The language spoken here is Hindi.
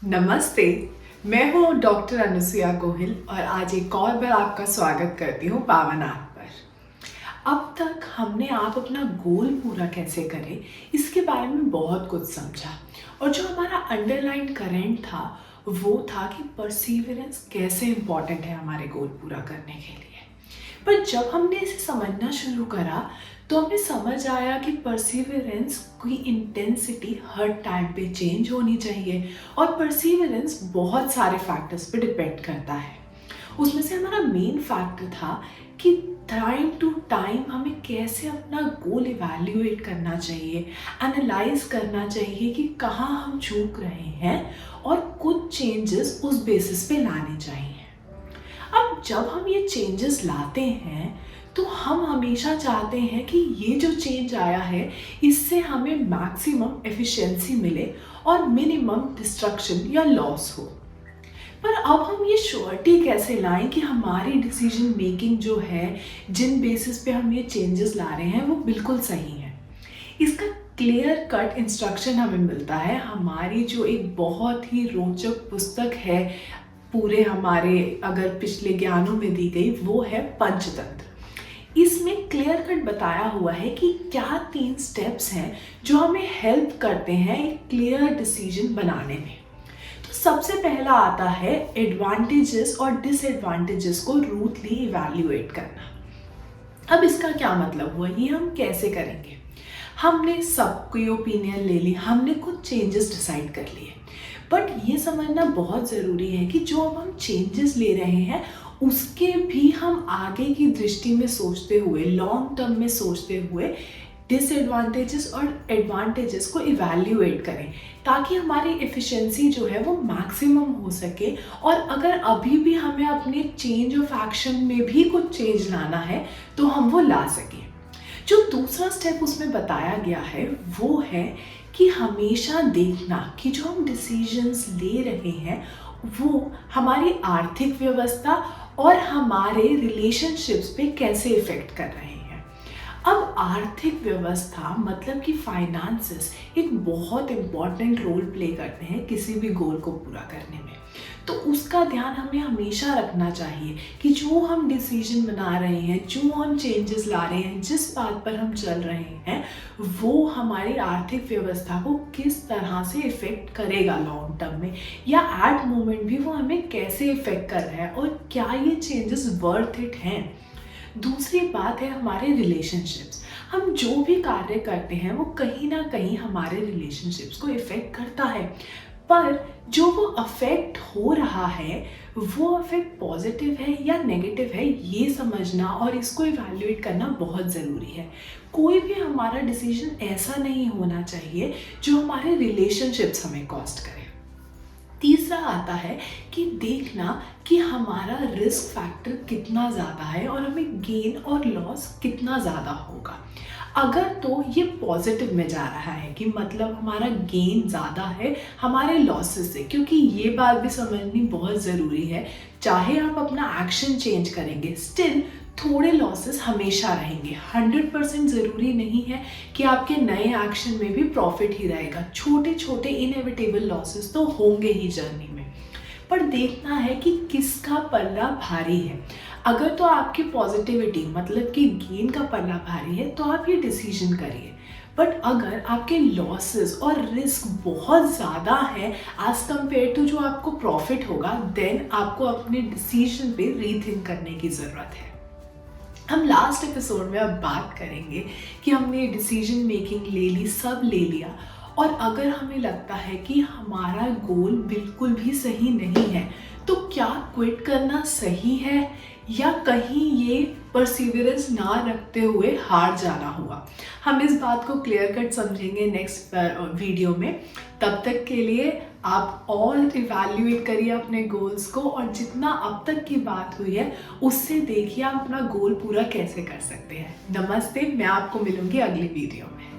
नमस्ते। मैं हूँ डॉक्टर अनुसुया गोहिल और आज एक और बार आपका स्वागत करती हूँ पावन ऐप पर। अब तक हमने आप अपना गोल पूरा कैसे करें इसके बारे में बहुत कुछ समझा और जो हमारा अंडरलाइन करंट था वो था कि परसीवरेंस कैसे इम्पॉर्टेंट है हमारे गोल पूरा करने के लिए। पर जब हमने इसे समझना शुरू करा तो हमें समझ आया कि परसीवरेंस की इंटेंसिटी हर टाइम पे चेंज होनी चाहिए और परसीवरेंस बहुत सारे फैक्टर्स पे डिपेंड करता है। उसमें से हमारा मेन फैक्टर था कि टाइम टू टाइम हमें कैसे अपना गोल इवैल्यूएट करना चाहिए, एनालाइज करना चाहिए कि कहाँ हम चूक रहे हैं और कुछ चेंजेस उस बेसिस पे लाने चाहिए। अब जब हम ये चेंजेस लाते हैं तो हम हमेशा चाहते हैं कि ये जो चेंज आया है इससे हमें मैक्सिमम एफिशिएंसी मिले और मिनिमम डिस्ट्रक्शन या लॉस हो। पर अब हम ये श्योरिटी कैसे लाएं कि हमारी डिसीजन मेकिंग जो है, जिन बेसिस पे हम ये चेंजेस ला रहे हैं वो बिल्कुल सही है। इसका क्लियर कट इंस्ट्रक्शन हमें मिलता है हमारी जो एक बहुत ही रोचक पुस्तक है पूरे हमारे अगर पिछले ज्ञानों में दी गई, वो है पंचतंत्र। इसमें क्लियर कट बताया हुआ है कि क्या 3 स्टेप्स हैं जो हमें हेल्प करते हैं एक क्लियर डिसीजन बनाने में। तो सबसे पहला आता है एडवांटेजेस और डिसएडवांटेजेस को रूथली इवैल्यूएट करना। अब इसका क्या मतलब हुआ, ये हम कैसे करेंगे? हमने सबकी ओपिनियन ले ली, हमने कुछ चेंजेस डिसाइड कर लिए, बट ये समझना बहुत ज़रूरी है कि जो अब हम चेंजेस ले रहे हैं उसके भी हम आगे की दृष्टि में सोचते हुए, लॉन्ग टर्म में सोचते हुए डिसएडवांटेजेस और एडवांटेजेस को इवैल्यूएट करें ताकि हमारी एफिशिएंसी जो है वो मैक्सिमम हो सके। और अगर अभी भी हमें अपने चेंज ऑफ एक्शन में भी कुछ चेंज लाना है तो हम वो ला सकें। जो दूसरा स्टेप उसमें बताया गया है वो है कि हमेशा देखना कि जो हम डिसीजंस ले रहे हैं वो हमारी आर्थिक व्यवस्था और हमारे रिलेशनशिप्स पे कैसे इफेक्ट कर रहे हैं। अब आर्थिक व्यवस्था मतलब कि फाइनेंसेस एक बहुत इम्पॉर्टेंट रोल प्ले करते हैं किसी भी गोल को पूरा करने में। तो उसका ध्यान हमें हमेशा रखना चाहिए कि जो हम डिसीजन बना रहे हैं, जो हम चेंजेस ला रहे हैं, जिस बात पर हम चल रहे हैं वो हमारी आर्थिक व्यवस्था को किस तरह से इफ़ेक्ट करेगा लॉन्ग टर्म में, या एट मोमेंट भी वो हमें कैसे इफ़ेक्ट कर रहा है और क्या ये चेंजेस वर्थ इट हैं। दूसरी बात है हमारे रिलेशनशिप्स। हम जो भी कार्य करते हैं वो कहीं ना कहीं हमारे रिलेशनशिप्स को इफ़ेक्ट करता है, पर जो वो अफेक्ट हो रहा है वो अफेक्ट पॉजिटिव है या नेगेटिव है ये समझना और इसको इवैल्यूएट करना बहुत ज़रूरी है। कोई भी हमारा डिसीजन ऐसा नहीं होना चाहिए जो हमारे रिलेशनशिप्स हमें कॉस्ट करे। तीसरा आता है कि देखना कि हमारा रिस्क फैक्टर कितना ज़्यादा है और हमें गेन और लॉस कितना ज़्यादा होगा। अगर तो ये पॉजिटिव में जा रहा है कि मतलब हमारा गेन ज़्यादा है हमारे लॉसेस से, क्योंकि ये बात भी समझनी बहुत ज़रूरी है, चाहे आप अपना एक्शन चेंज करेंगे स्टिल थोड़े लॉसेस हमेशा रहेंगे। 100% ज़रूरी नहीं है कि आपके नए एक्शन में भी प्रॉफिट ही रहेगा। छोटे छोटे इनएविटेबल लॉसेस तो होंगे ही जर्नी में, पर देखना है कि किसका पल्ला भारी है। अगर तो आपकी पॉजिटिविटी मतलब कि गेन का पल्ला भारी है तो आप ये डिसीजन करिए, बट अगर आपके लॉसेस और रिस्क बहुत ज़्यादा है एज कम्पेयर टू जो आपको प्रॉफिट होगा, देन आपको अपने डिसीजन पे रीथिंक करने की ज़रूरत है। हम लास्ट एपिसोड में अब बात करेंगे कि हमने डिसीजन मेकिंग ले ली, सब ले लिया, और अगर हमें लगता है कि हमारा गोल बिल्कुल भी सही नहीं है तो क्या क्विट करना सही है या कहीं ये परसिवियरेंस ना रखते हुए हार जाना हुआ। हम इस बात को क्लियर कट समझेंगे नेक्स्ट वीडियो में। तब तक के लिए आप और इवैल्यूएट करिए अपने गोल्स को और जितना अब तक की बात हुई है उससे देखिए आप अपना गोल पूरा कैसे कर सकते हैं। नमस्ते, मैं आपको मिलूंगी अगली वीडियो में।